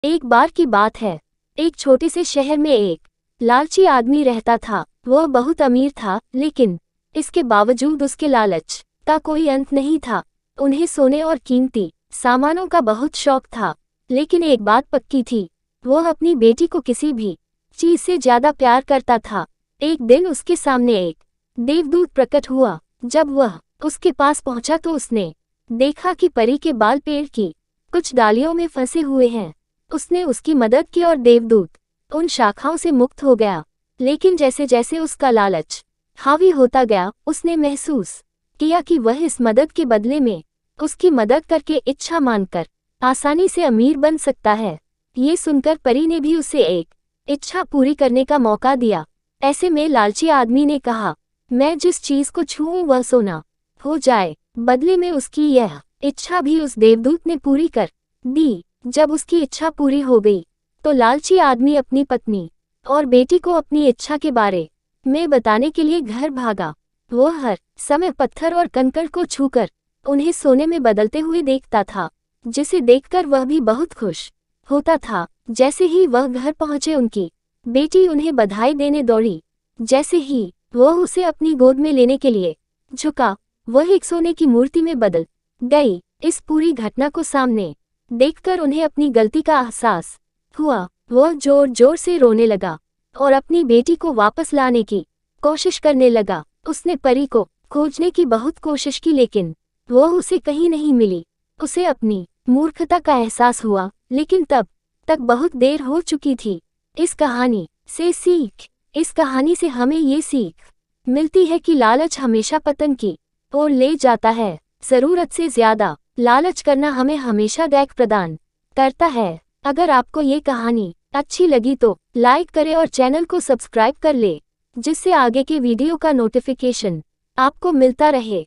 एक बार की बात है, एक छोटे से शहर में एक लालची आदमी रहता था। वह बहुत अमीर था, लेकिन इसके बावजूद उसके लालच का कोई अंत नहीं था। उन्हें सोने और कीमती सामानों का बहुत शौक था। लेकिन एक बात पक्की थी, वह अपनी बेटी को किसी भी चीज से ज्यादा प्यार करता था। एक दिन उसके सामने एक देवदूत प्रकट हुआ। जब वह उसके पास पहुंचा तो उसने देखा कि परी के बाल पेड़ की कुछ डालियों में फंसे हुए हैं। उसने उसकी मदद की और देवदूत उन शाखाओं से मुक्त हो गया। लेकिन जैसे जैसे उसका लालच हावी होता गया, उसने महसूस किया कि वह इस मदद के बदले में उसकी मदद करके इच्छा मानकर आसानी से अमीर बन सकता है। ये सुनकर परी ने भी उसे एक इच्छा पूरी करने का मौका दिया। ऐसे में लालची आदमी ने कहा, मैं जिस चीज को छूऊं वह सोना हो जाए। बदले में उसकी यह इच्छा भी उस देवदूत ने पूरी कर दी। जब उसकी इच्छा पूरी हो गई तो लालची आदमी अपनी पत्नी और बेटी को अपनी इच्छा के बारे में बताने के लिए घर भागा। वो हर समय पत्थर और कंकड़ को छूकर उन्हें सोने में बदलते हुए देखता था, जिसे देखकर वह भी बहुत खुश होता था। जैसे ही वह घर पहुंचे, उनकी बेटी उन्हें बधाई देने दौड़ी। जैसे ही वह उसे अपनी गोद में लेने के लिए झुका, वह एक सोने की मूर्ति में बदल गई। इस पूरी घटना को सामने देखकर उन्हें अपनी गलती का एहसास हुआ। वह जोर जोर से रोने लगा और अपनी बेटी को वापस लाने की कोशिश करने लगा। उसने परी को खोजने की बहुत कोशिश की, लेकिन वह उसे कहीं नहीं मिली। उसे अपनी मूर्खता का एहसास हुआ, लेकिन तब तक बहुत देर हो चुकी थी। इस कहानी से हमें ये सीख मिलती है कि लालच हमेशा पतन की ओर ले जाता है। जरूरत से ज्यादा लालच करना हमें हमेशा दैक प्रदान करता है। अगर आपको ये कहानी अच्छी लगी तो लाइक करें और चैनल को सब्सक्राइब कर ले, जिससे आगे के वीडियो का नोटिफिकेशन आपको मिलता रहे।